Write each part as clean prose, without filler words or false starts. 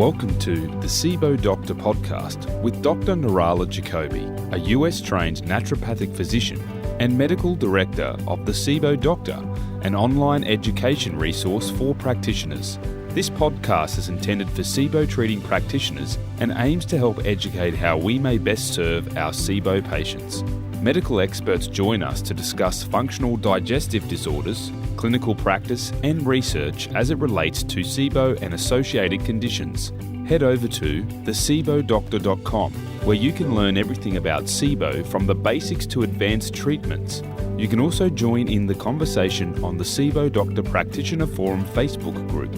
Welcome to the SIBO Doctor podcast with Dr. Narala Jacoby, a US-trained naturopathic physician and medical director of the SIBO Doctor, an online education resource for practitioners. This podcast is intended for SIBO treating practitioners and aims to help educate how we may best serve our SIBO patients. Medical experts join us to discuss functional digestive disorders, clinical practice and research as it relates to SIBO and associated conditions. Head over to thesibodoctor.com where you can learn everything about SIBO from the basics to advanced treatments. You can also join in the conversation on the SIBO Doctor Practitioner Forum Facebook group.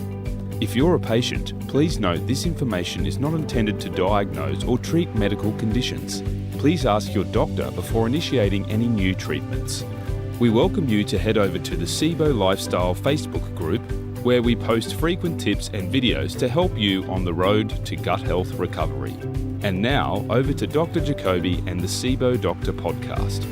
If you're a patient, please note this information is not intended to diagnose or treat medical conditions. Please ask your doctor before initiating any new treatments. We welcome you to head over to the SIBO Lifestyle Facebook group, where we post frequent tips and videos to help you on the road to gut health recovery. And now, over to Dr. Jacoby and the SIBO Doctor podcast.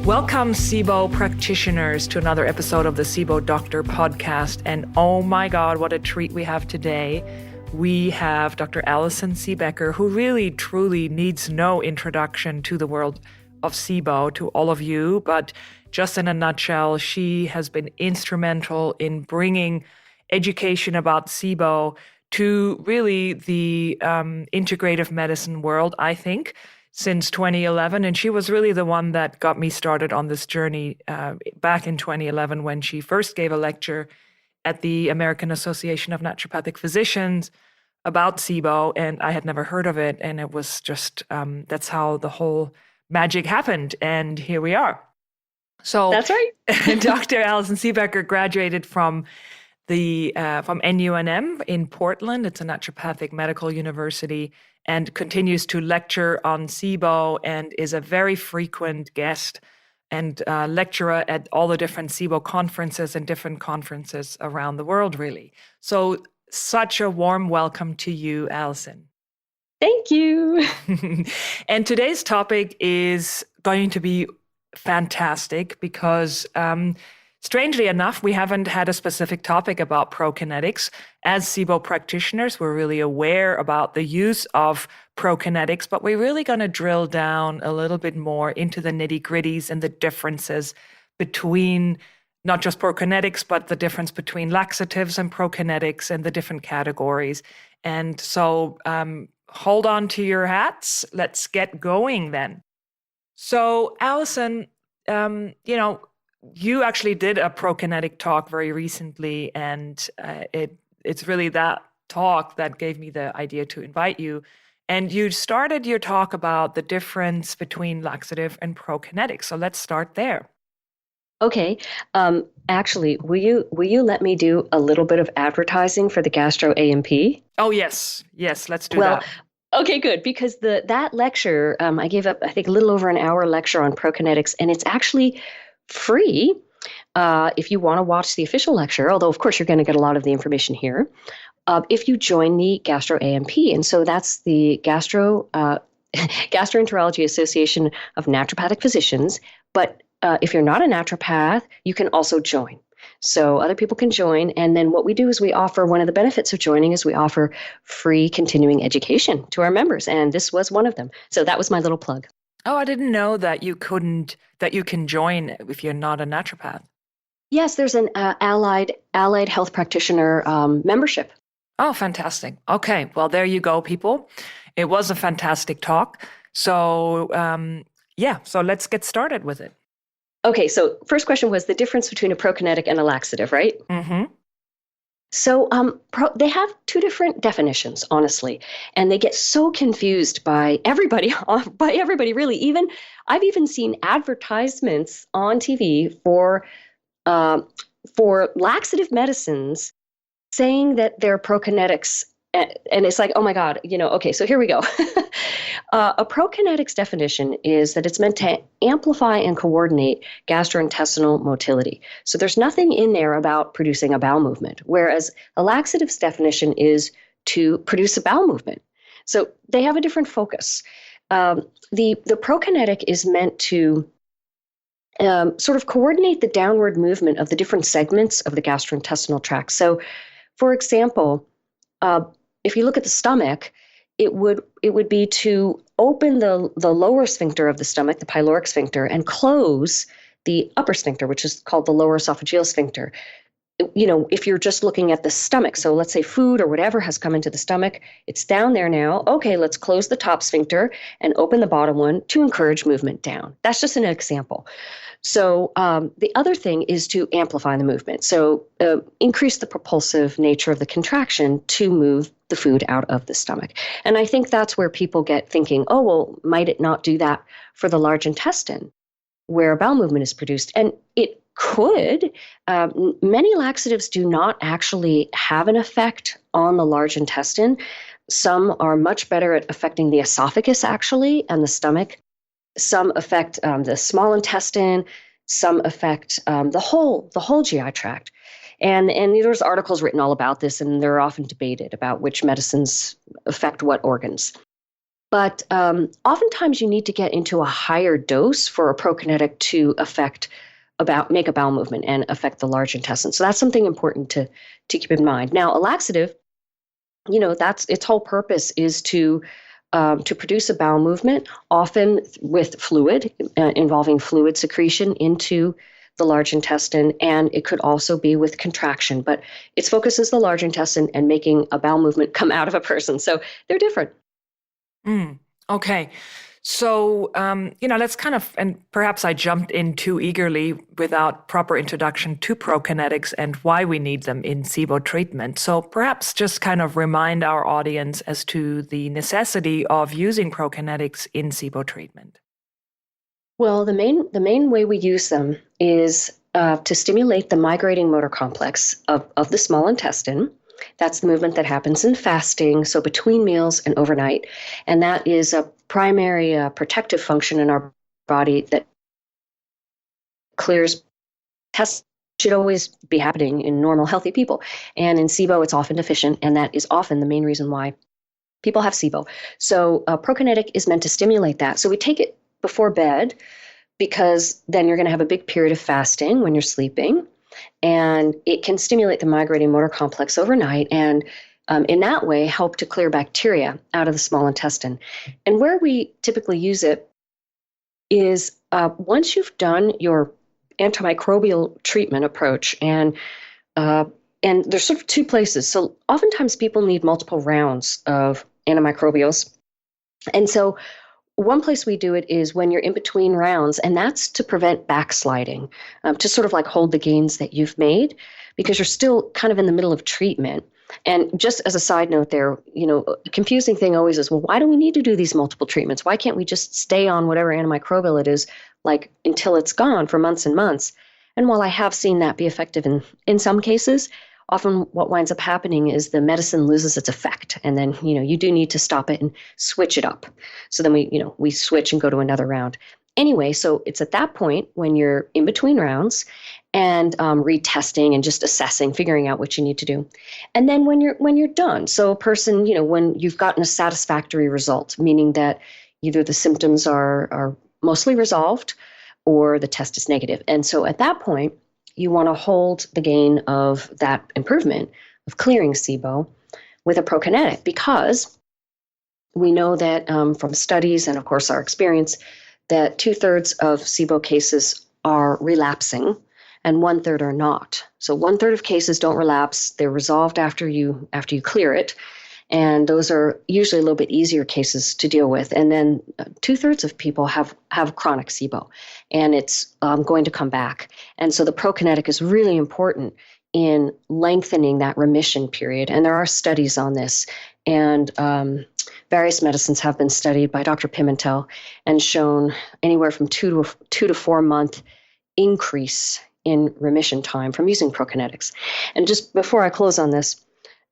Welcome, SIBO practitioners, to another episode of the SIBO Doctor podcast. And oh my God, what a treat we have today. We have Dr. Allison Siebecker, who really, truly needs no introduction to the world of SIBO to all of you. But just in a nutshell, she has been instrumental in bringing education about SIBO to really the integrative medicine world, I think, since 2011. And she was really the one that got me started on this journey back in 2011 when she first gave a lecture at the American Association of Naturopathic Physicians about SIBO, and I had never heard of it. And it was just, that's how the whole magic happened. And here we are. So that's right. Dr. Allison Siebecker graduated from NUNM in Portland. It's a naturopathic medical university, and continues to lecture on SIBO and is a very frequent guest and lecturer at all the different SIBO conferences and different conferences around the world, really. So such a warm welcome to you, Allison. Thank you. And today's topic is going to be fantastic because strangely enough, we haven't had a specific topic about Prokinetics. As SIBO practitioners, we're really aware about the use of Prokinetics, but we're really going to drill down a little bit more into the nitty-gritties and the differences between not just Prokinetics, but the difference between laxatives and Prokinetics and the different categories. And so hold on to your hats. Let's get going then. So Allison, you actually did a Prokinetic talk very recently, and it's really that talk that gave me the idea to invite you. And you started your talk about the difference between laxative and Prokinetic. So let's start there. Okay. Actually, will you let me do a little bit of advertising for the Gastro ANP? Oh, yes. Yes, let's do that. Okay, good. Because that lecture, I gave up, I think, a little over an hour lecture on Prokinetics, and it's actually free if you want to watch the official lecture, although, of course, you're going to get a lot of the information here, if you join the Gastro ANP. And so that's the Gastroenterology Association of Naturopathic Physicians. But if you're not a naturopath, you can also join. So other people can join. And then what we do is we offer, one of the benefits of joining is we offer free continuing education to our members. And this was one of them. So that was my little plug. Oh, I didn't know that you can join if you're not a naturopath. Yes, there's an allied health practitioner membership. Oh, fantastic. Okay, well, there you go, people. It was a fantastic talk. So, so let's get started with it. Okay, so first question was the difference between a Prokinetic and a laxative, right? Mm-hmm. So they have two different definitions, honestly, and they get so confused by everybody really. I've even seen advertisements on TV for laxative medicines saying that they're Prokinetics, and it's like, oh my God, okay, so here we go. A Prokinetics definition is that it's meant to amplify and coordinate gastrointestinal motility. So there's nothing in there about producing a bowel movement, whereas a laxative's definition is to produce a bowel movement. So they have a different focus. The Prokinetic is meant to sort of coordinate the downward movement of the different segments of the gastrointestinal tract. So for example, if you look at the stomach, it would be to open the lower sphincter of the stomach, the pyloric sphincter, and close the upper sphincter, which is called the lower esophageal sphincter. If you're just looking at the stomach, so let's say food or whatever has come into the stomach, it's down there now. Okay, let's close the top sphincter and open the bottom one to encourage movement down. That's just an example. So the other thing is to amplify the movement. So increase the propulsive nature of the contraction to move the food out of the stomach. And I think that's where people get thinking, oh, well, might it not do that for the large intestine where bowel movement is produced? And it could. Many laxatives do not actually have an effect on the large intestine. Some are much better at affecting the esophagus, actually, and the stomach. Some affect the small intestine. Some affect the whole GI tract. And there's articles written all about this, and they're often debated about which medicines affect what organs. But oftentimes you need to get into a higher dose for a prokinetic to make a bowel movement and affect the large intestine. So that's something important to keep in mind. Now, a laxative, that's its whole purpose is to produce a bowel movement, often with fluid, involving fluid secretion into the large intestine, and it could also be with contraction. But its focus is the large intestine and making a bowel movement come out of a person. So they're different. Okay. So, let's and perhaps I jumped in too eagerly without proper introduction to prokinetics and why we need them in SIBO treatment. So perhaps just kind of remind our audience as to the necessity of using prokinetics in SIBO treatment. Well, the main way we use them is to stimulate the migrating motor complex of the small intestine. That's the movement that happens in fasting, so between meals and overnight. And that is a primary protective function in our body that clears tests. Should always be happening in normal, healthy people. And in SIBO, it's often deficient, and that is often the main reason why people have SIBO. So Prokinetic is meant to stimulate that. So we take it before bed because then you're going to have a big period of fasting when you're sleeping. And it can stimulate the migrating motor complex overnight and in that way help to clear bacteria out of the small intestine. And where we typically use it is once you've done your antimicrobial treatment approach, and there's sort of two places. So oftentimes people need multiple rounds of antimicrobials. And so one place we do it is when you're in between rounds, and that's to prevent backsliding, to sort of like hold the gains that you've made, because you're still kind of in the middle of treatment. And just as a side note there, the confusing thing always is, well, why do we need to do these multiple treatments? Why can't we just stay on whatever antimicrobial it is, like until it's gone for months and months? And while I have seen that be effective in some cases, often what winds up happening is the medicine loses its effect. And then, you do need to stop it and switch it up. So then we switch and go to another round. Anyway, so it's at that point when you're in between rounds and retesting and just assessing, figuring out what you need to do. And then when you're done, so a person, when you've gotten a satisfactory result, meaning that either the symptoms are mostly resolved or the test is negative. And so at that point, you want to hold the gain of that improvement of clearing SIBO with a prokinetic, because we know that from studies and, of course, our experience, that 2/3 of SIBO cases are relapsing and 1/3 are not. So 1/3 of cases don't relapse. They're resolved after you clear it. And those are usually a little bit easier cases to deal with. And then 2/3 of people have chronic SIBO, and it's going to come back. And so the prokinetic is really important in lengthening that remission period. And there are studies on this. And various medicines have been studied by Dr. Pimentel and shown anywhere from 2 to 4 month increase in remission time from using prokinetics. And just before I close on this,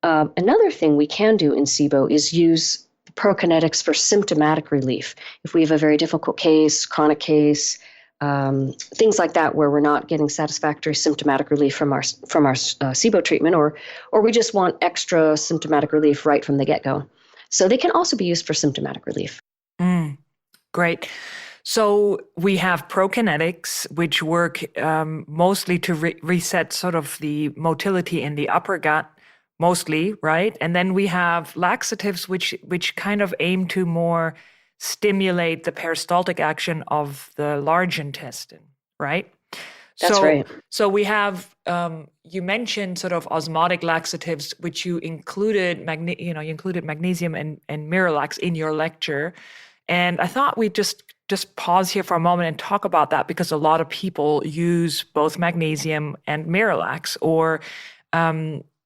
another thing we can do in SIBO is use prokinetics for symptomatic relief. If we have a very difficult case, chronic case, things like that, where we're not getting satisfactory symptomatic relief from our SIBO treatment, or we just want extra symptomatic relief right from the get-go. So they can also be used for symptomatic relief. Great. So we have prokinetics, which work mostly to reset sort of the motility in the upper gut. mostly, right? And then we have laxatives, which kind of aim to more stimulate the peristaltic action of the large intestine, right? That's So, right. so we have you mentioned sort of osmotic laxatives, which you included you included magnesium and Miralax in your lecture, and I thought we'd just pause here for a moment and talk about that because a lot of people use both magnesium and Miralax or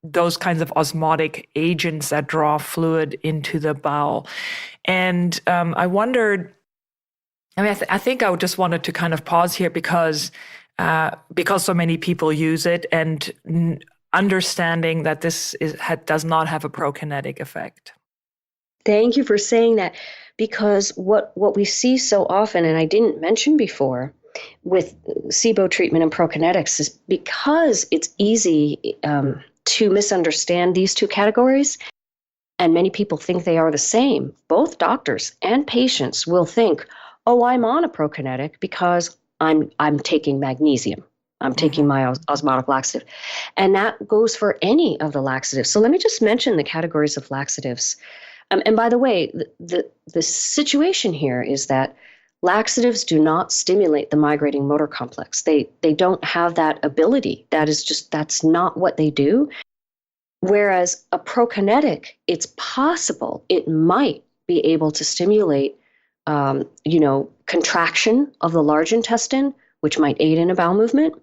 those kinds of osmotic agents that draw fluid into the bowel, and I wondered. I mean, I think I just wanted to kind of pause here because so many people use it and understanding that this does not have a prokinetic effect. Thank you for saying that, because what we see so often, and I didn't mention before, with SIBO treatment and Prokinetics is because it's easy to misunderstand these two categories, and many people think they are the same. Both doctors and patients will think, oh, I'm on a Prokinetic because I'm taking magnesium. I'm taking my osmotic laxative. And that goes for any of the laxatives. So let me just mention the categories of laxatives. And by the way, the situation here is that laxatives do not stimulate the migrating motor complex. They don't have that ability. That's not what they do. Whereas a Prokinetic, it's possible it might be able to stimulate contraction of the large intestine, which might aid in a bowel movement.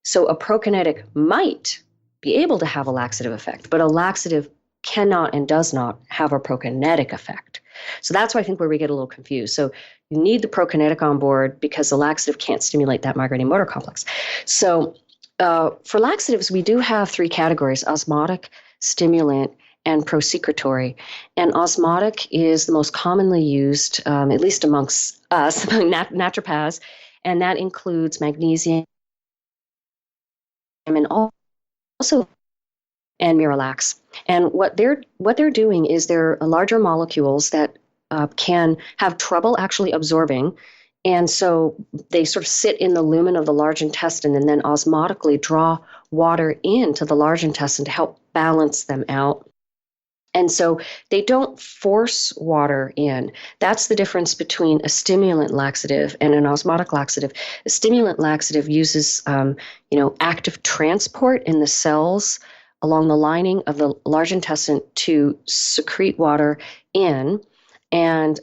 So a Prokinetic might be able to have a laxative effect, but a laxative cannot and does not have a Prokinetic effect. So that's why I think where we get a little confused. So you need the Prokinetic on board because the laxative can't stimulate that migrating motor complex. So for laxatives, we do have three categories: osmotic, stimulant, and prosecretory. And osmotic is the most commonly used, at least amongst us, naturopaths, and that includes magnesium and also and Miralax. And what they're doing is they're larger molecules that can have trouble actually absorbing. And so they sort of sit in the lumen of the large intestine and then osmotically draw water into the large intestine to help balance them out. And so they don't force water in. That's the difference between a stimulant laxative and an osmotic laxative. A stimulant laxative uses, active transport in the cells along the lining of the large intestine to secrete water in. And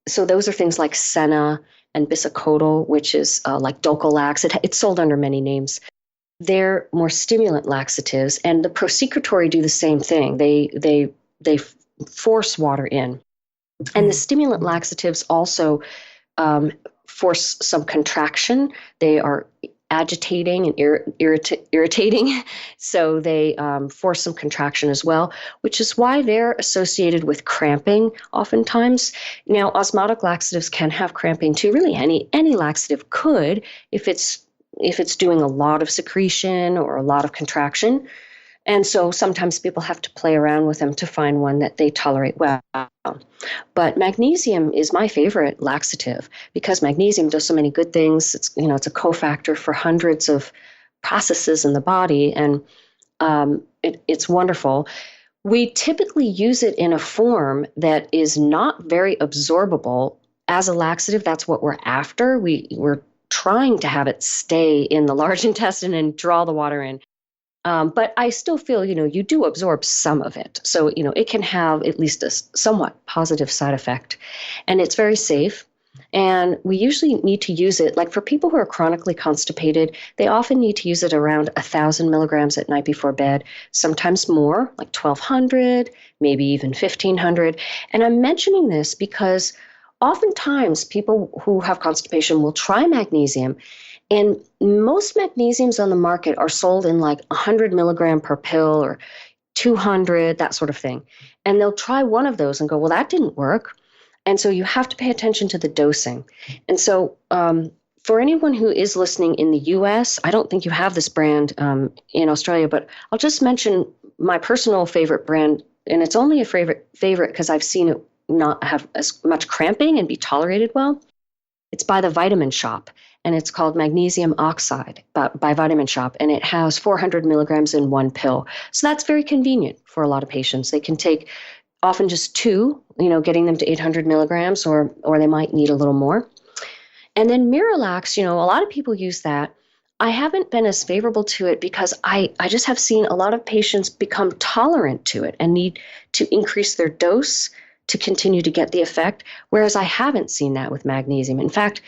so those are things like Senna and Bisacodyl, which is like Dulcolax. It's sold under many names. They're more stimulant laxatives, and the prosecretory do the same thing. They force water in. And the stimulant laxatives also force some contraction. They are agitating and irritating, so they force some contraction as well, which is why they're associated with cramping oftentimes. Now, osmotic laxatives can have cramping too. Really, any laxative could if it's doing a lot of secretion or a lot of contraction. And so sometimes people have to play around with them to find one that they tolerate well. But magnesium is my favorite laxative because magnesium does so many good things. It's a cofactor for hundreds of processes in the body, and it's wonderful. We typically use it in a form that is not very absorbable as a laxative. That's what we're after. We're trying to have it stay in the large intestine and draw the water in. But I still feel, you do absorb some of it. So, it can have at least a somewhat positive side effect. And it's very safe. And we usually need to use it, like for people who are chronically constipated, they often need to use it around 1,000 milligrams at night before bed, sometimes more, like 1,200, maybe even 1,500. And I'm mentioning this because oftentimes people who have constipation will try magnesium, and most magnesiums on the market are sold in like 100 milligram per pill or 200, that sort of thing. And they'll try one of those and go, well, that didn't work. And so you have to pay attention to the dosing. And so for anyone who is listening in the US, I don't think you have this brand in Australia, but I'll just mention my personal favorite brand. And it's only a favorite because I've seen it not have as much cramping and be tolerated well. It's by the Vitamin Shop. and it's called magnesium oxide by Vitamin Shop, and it has 400 milligrams in one pill. So that's very convenient for a lot of patients. They can take often just two, getting them to 800 milligrams, or they might need a little more. And then Miralax, a lot of people use that. I haven't been as favorable to it because I just have seen a lot of patients become tolerant to it and need to increase their dose to continue to get the effect, whereas I haven't seen that with magnesium. In fact,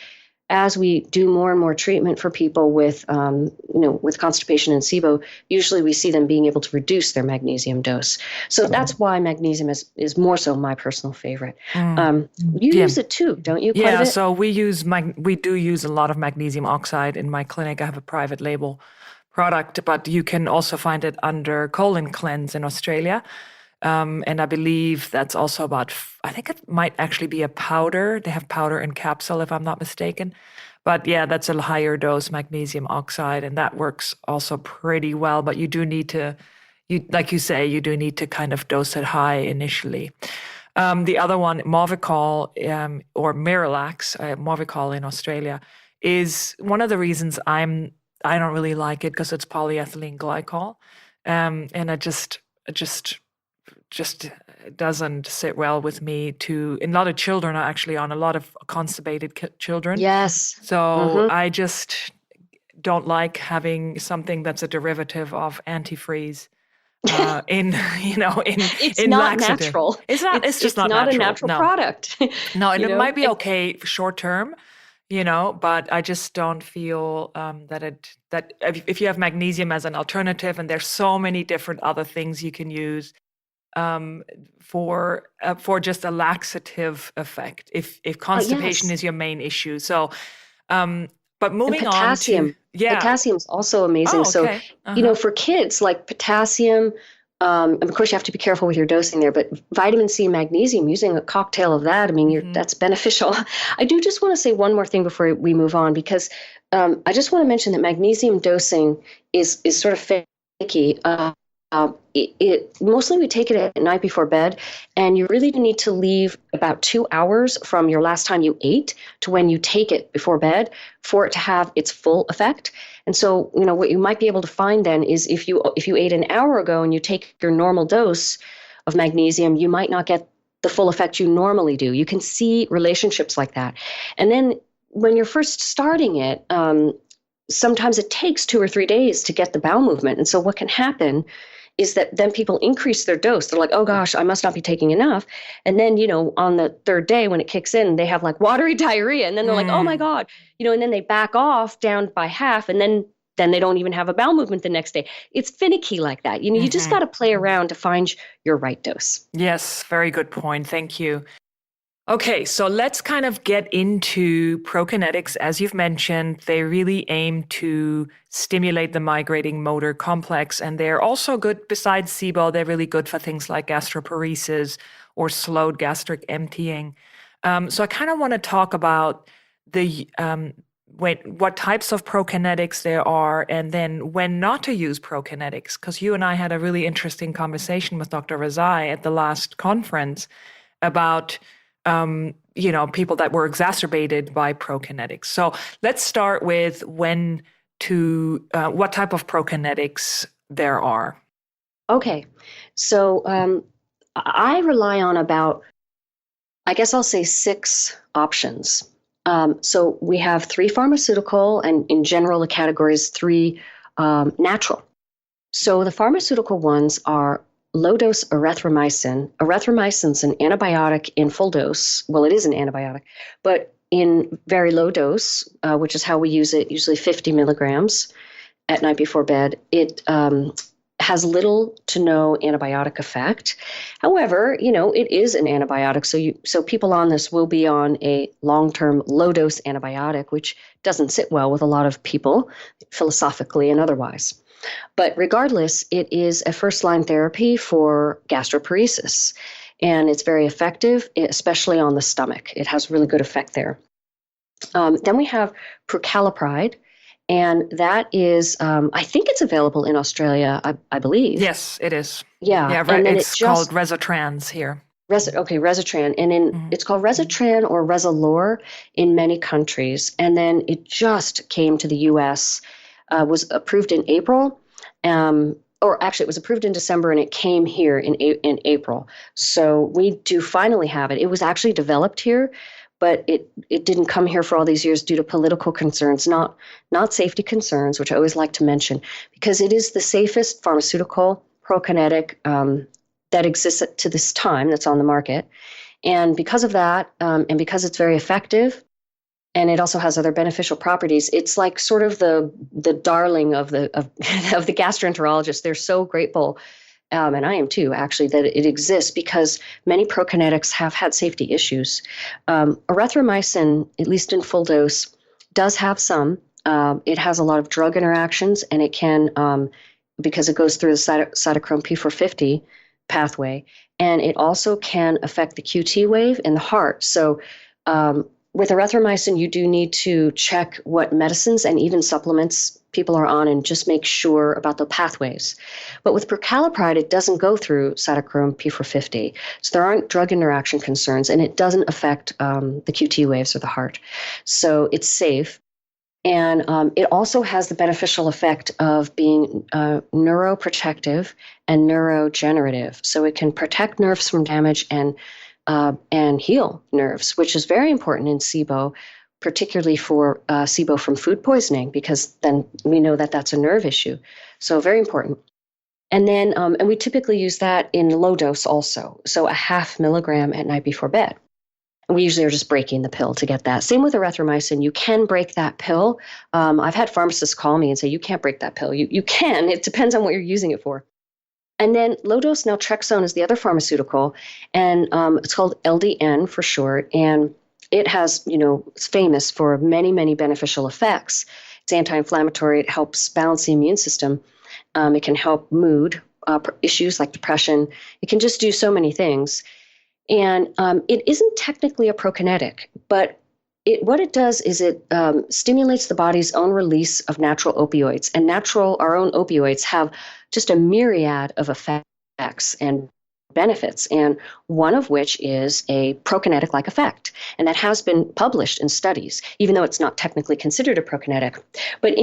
as we do more and more treatment for people with, with constipation and SIBO, usually we see them being able to reduce their magnesium dose. So that's why magnesium is more so my personal favorite. You use it too, don't you? Yeah, so we do use a lot of magnesium oxide in my clinic. I have a private label product, but you can also find it under Colon Cleanse in Australia. And I believe that's also I think it might actually be a powder. They have powder and capsule, if I'm not mistaken. But yeah, that's a higher dose magnesium oxide, and that works also pretty well. But you do need to, like you say, you do need to kind of dose it high initially. The other one, Movicol or Miralax, Movicol in Australia, is one of the reasons I don't really like it because it's polyethylene glycol, and it just doesn't sit well with me. A lot of children are actually on, a lot of constipated children. Yes. So I just don't like having something that's a derivative of antifreeze it's in not laxative. Natural. It's not. It's just not natural. It's not a natural product. No, and it might be okay short term, but I just don't feel that if you have magnesium as an alternative, and there's so many different other things you can use for just a laxative effect if constipation is your main issue. So, but moving on to potassium is also amazing. Oh, okay. So, for kids, like potassium, and of course you have to be careful with your dosing there, but vitamin C and magnesium, using a cocktail of that, that's beneficial. I do just want to say one more thing before we move on, because I just want to mention that magnesium dosing is sort of finicky. Mostly we take it at night before bed, and you really need to leave about 2 hours from your last time you ate to when you take it before bed for it to have its full effect. And so, what you might be able to find then is if you ate an hour ago and you take your normal dose of magnesium, you might not get the full effect you normally do. You can see relationships like that. And then when you're first starting it, sometimes it takes 2 or 3 days to get the bowel movement. And so what can happen is that then people increase their dose. They're like, oh gosh, I must not be taking enough. And then, on the third day when it kicks in, they have like watery diarrhea. And then they're like, oh my God, and then they back off down by half, and then they don't even have a bowel movement the next day. It's finicky like that. You just got to play around to find your right dose. Yes, very good point. Thank you. Okay, so let's kind of get into Prokinetics. As you've mentioned, they really aim to stimulate the migrating motor complex, and they're also good, besides SIBO, they're really good for things like gastroparesis or slowed gastric emptying. So I kind of want to talk about what types of Prokinetics there are, and then when not to use Prokinetics, because you and I had a really interesting conversation with Dr. Razai at the last conference about people that were exacerbated by Prokinetics. So let's start with what type of Prokinetics there are. Okay. So I rely on about, I guess I'll say 6 options. So we have 3 pharmaceutical, and in general, the category is 3 natural. So the pharmaceutical ones are low-dose erythromycin. Erythromycin's an antibiotic in full dose. Well, it is an antibiotic, but in very low dose, which is how we use it, usually 50 milligrams at night before bed. It has little to no antibiotic effect. However, it is an antibiotic, so people on this will be on a long-term low-dose antibiotic, which doesn't sit well with a lot of people, philosophically and otherwise. But regardless, it is a first-line therapy for gastroparesis, and it's very effective, especially on the stomach. It has really good effect there. Then we have prucalopride, and that is, I think it's available in Australia, I believe. Yes, it is. Yeah. And it's called Resotrans here. Resitran. And it's called Resitran or Resilor in many countries. And then it just came to the U.S., was approved in April. Or actually, it was approved in December, and it came here in April. So we do finally have it. It was actually developed here, but it didn't come here for all these years due to political concerns, not safety concerns, which I always like to mention, because it is the safest pharmaceutical, Prokinetic, that exists to this time that's on the market. And because of that, and because it's very effective, and it also has other beneficial properties, it's like sort of the darling of the gastroenterologists. They're so grateful, and I am too, actually, that it exists because many prokinetics have had safety issues. Erythromycin, at least in full dose, does have some. It has a lot of drug interactions, and it can, because it goes through the cytochrome P450 pathway, and it also can affect the QT wave in the heart. So with erythromycin, you do need to check what medicines and even supplements people are on and just make sure about the pathways. But with prucalopride, it doesn't go through cytochrome P450. So there aren't drug interaction concerns, and it doesn't affect the QT waves or the heart. So it's safe. And it also has the beneficial effect of being neuroprotective and neurogenerative. So it can protect nerves from damage and heal nerves, which is very important in SIBO, particularly for SIBO from food poisoning, because then we know that that's a nerve issue. So very important. And then, and we typically use that in low dose also. So 0.5 milligram at night before bed. And we usually are just breaking the pill to get that. Same with erythromycin. You can break that pill. I've had pharmacists call me and say, you can't break that pill. You can. It depends on what you're using it for. And then low-dose naltrexone is the other pharmaceutical, and it's called LDN for short, and it has, it's famous for many, many beneficial effects. It's anti-inflammatory. It helps balance the immune system. It can help mood issues like depression. It can just do so many things. And it isn't technically a prokinetic, but what it does is it stimulates the body's own release of natural opioids. And our own opioids have just a myriad of effects and benefits, and one of which is a prokinetic-like effect. And that has been published in studies, even though it's not technically considered a prokinetic. But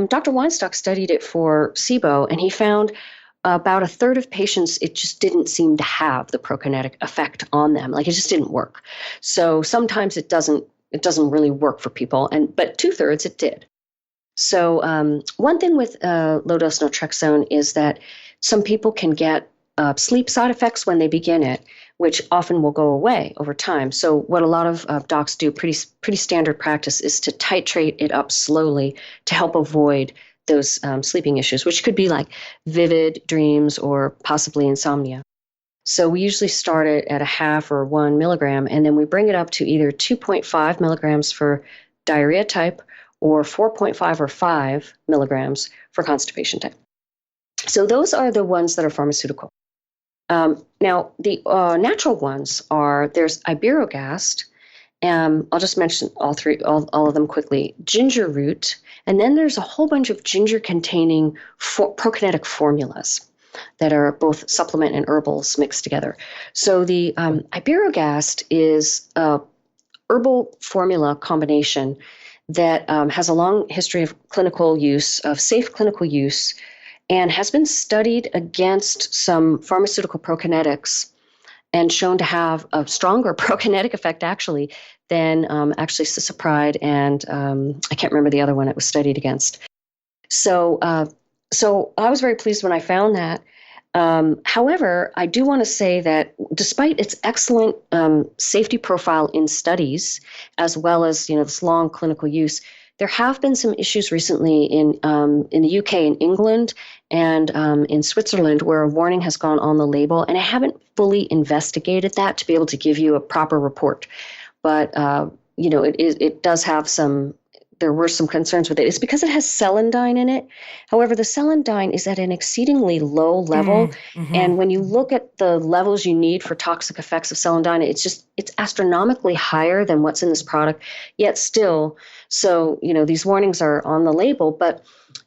Dr. Weinstock studied it for SIBO, and he found about a third of patients, it just didn't seem to have the prokinetic effect on them. Like, it just didn't work. So sometimes it doesn't really work for people, but 2/3 it did. So one thing with low-dose naltrexone is that some people can get sleep side effects when they begin it, which often will go away over time. So what a lot of docs do, pretty standard practice, is to titrate it up slowly to help avoid those sleeping issues, which could be like vivid dreams or possibly insomnia. So we usually start it at 0.5 or 1 milligram, and then we bring it up to either 2.5 milligrams for diarrhea type or 4.5 or 5 milligrams for constipation type. So those are the ones that are pharmaceutical. Now, the natural ones there's Iberogast, I'll just mention all of them quickly, ginger root, and then there's a whole bunch of ginger-containing prokinetic formulas that are both supplement and herbals mixed together. So the Iberogast is a herbal formula combination that has a long history of safe clinical use, and has been studied against some pharmaceutical prokinetics and shown to have a stronger prokinetic effect, actually, than actually cisapride and I can't remember the other one it was studied against. So I was very pleased when I found that. However, I do want to say that despite its excellent safety profile in studies, as well as this long clinical use, there have been some issues recently in the UK, in England, and in Switzerland, where a warning has gone on the label, and I haven't fully investigated that to be able to give you a proper report. But it does have some. There were some concerns with it. It's because it has celandine in it. However, the celandine is at an exceedingly low level. Mm-hmm. And when you look at the levels you need for toxic effects of celandine, it's astronomically higher than what's in this product, yet still. So, these warnings are on the label, but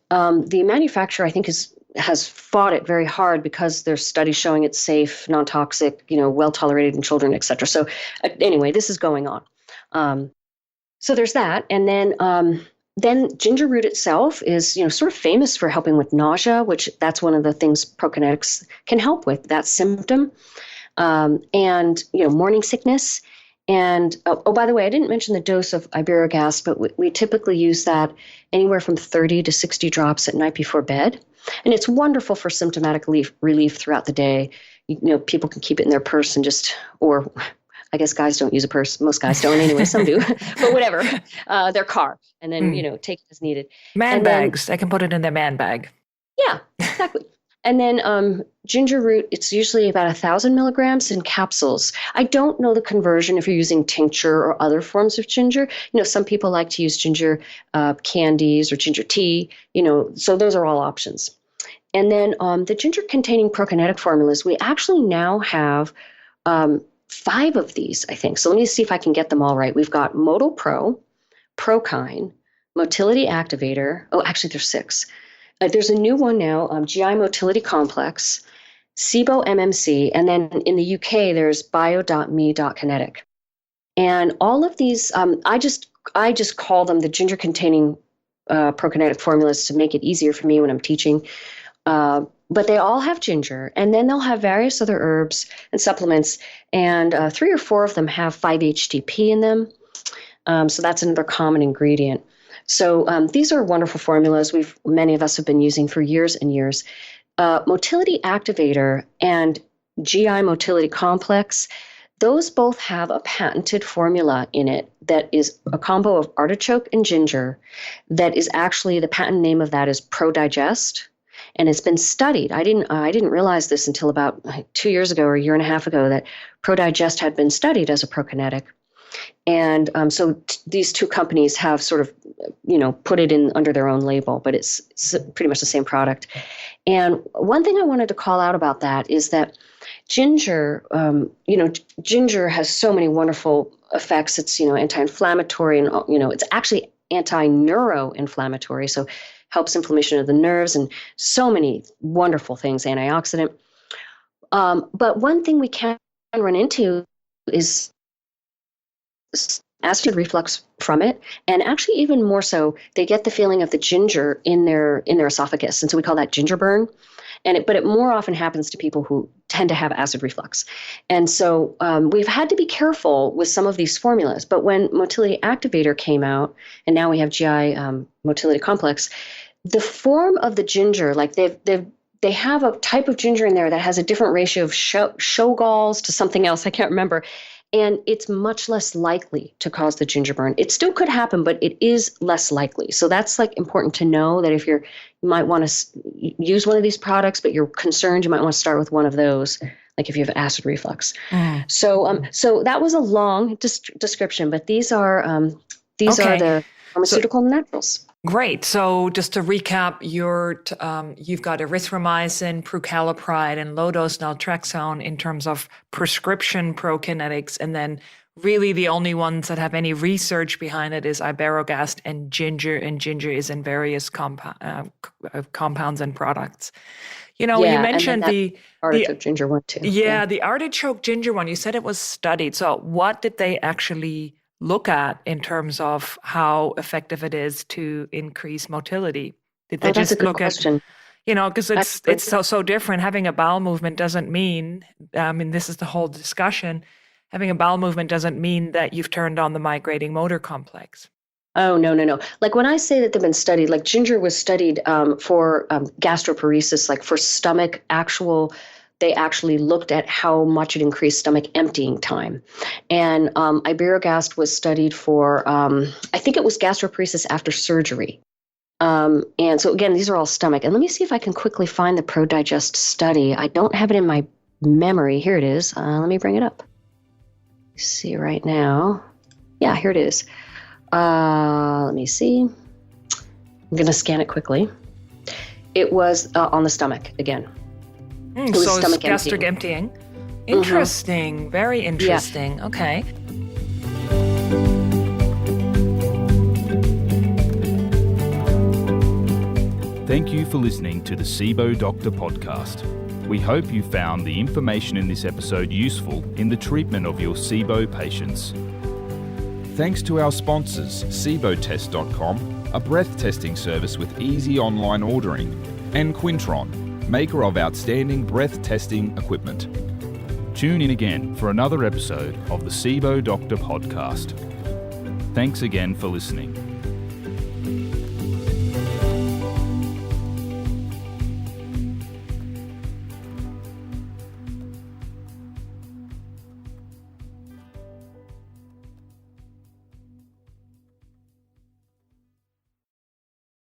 the manufacturer, I think, is has fought it very hard because there's studies showing it's safe, non-toxic, well tolerated in children, et cetera. So anyway, this is going on. So there's that. And then ginger root itself is, sort of famous for helping with nausea, which that's one of the things Prokinetics can help with, that symptom. And, morning sickness. And, by the way, I didn't mention the dose of iberogast, but we typically use that anywhere from 30 to 60 drops at night before bed. And it's wonderful for symptomatic relief throughout the day. People can keep it in their purse or I guess guys don't use a purse. Most guys don't anyway. Some do, but whatever, their car, and then, take it as needed. Man bags. I can put it in their man bag. Yeah, exactly. And then ginger root, it's usually about 1,000 milligrams in capsules. I don't know the conversion if you're using tincture or other forms of ginger. Some people like to use ginger candies or ginger tea, so those are all options. And then the ginger-containing prokinetic formulas, we actually now have 5 of these, I think. So let me see if I can get them all right. We've got Motil Pro, Prokine, Motility Activator. Oh, actually, there's 6. There's a new one now, GI Motility Complex, SIBO MMC, and then in the UK, there's bio.me.kinetic. And all of these, I just call them the ginger-containing prokinetic formulas to make it easier for me when I'm teaching. But they all have ginger, and then they'll have various other herbs and supplements, and 3 or 4 of them have 5-HTP in them. So that's another common ingredient. So these are wonderful formulas many of us have been using for years and years. Motility Activator and GI Motility Complex, those both have a patented formula in it that is a combo of artichoke and ginger that is actually, the patent name of that is ProDigest. And it's been studied. I didn't realize this until about 2 years ago or a year and a half ago that ProDigest had been studied as a prokinetic. And so these 2 companies have sort of, put it in under their own label, but it's pretty much the same product. And one thing I wanted to call out about that is that ginger, ginger has so many wonderful effects. It's, anti-inflammatory and, it's actually anti-neuroinflammatory. So helps inflammation of the nerves and so many wonderful things, antioxidant. But one thing we can run into is acid reflux from it. And actually even more so, they get the feeling of the ginger in their esophagus. And so we call that ginger burn. But it more often happens to people who tend to have acid reflux. And so we've had to be careful with some of these formulas. But when Motility Activator came out, and now we have GI Motility Complex, the form of the ginger, like they have a type of ginger in there that has a different ratio of Shogal's to something else, I can't remember. And it's much less likely to cause the ginger burn. It still could happen, but it is less likely. So that's important to know that if you might want to use one of these products, but you're concerned, you might want to start with one of those, like if you have acid reflux. So that was a long description, but these are the pharmaceutical naturals. Great. So just to recap, you've got erythromycin, prucalopride, and low-dose naltrexone in terms of prescription prokinetics, and then really the only ones that have any research behind it is iberogast and ginger is in various compounds and products. You mentioned the artichoke ginger one too. Yeah, the artichoke ginger one. You said it was studied. So what did they actually look at in terms of how effective it is to increase motility? Did they just look question. at, because it's so different. Having a bowel movement doesn't mean, this is the whole discussion, having a bowel movement doesn't mean that you've turned on the migrating motor complex. Oh, no. Like when I say that they've been studied, like ginger was studied for gastroparesis, like for stomach they actually looked at how much it increased stomach emptying time. And iberogast was studied for, I think it was gastroparesis after surgery. And so again, these are all stomach. And let me see if I can quickly find the ProDigest study. I don't have it in my memory. Here it is. Let me bring it up. See right now. Yeah, here it is. Let me see. I'm going to scan it quickly. It was on the stomach again. So it's gastric emptying. Interesting. Mm-hmm. Very interesting. Yeah. Okay. Thank you for listening to the SIBO Doctor podcast. We hope you found the information in this episode useful in the treatment of your SIBO patients. Thanks to our sponsors, SIBOtest.com, a breath testing service with easy online ordering, and Quintron, maker of outstanding breath testing equipment. Tune in again for another episode of the SIBO Doctor podcast. Thanks again for listening.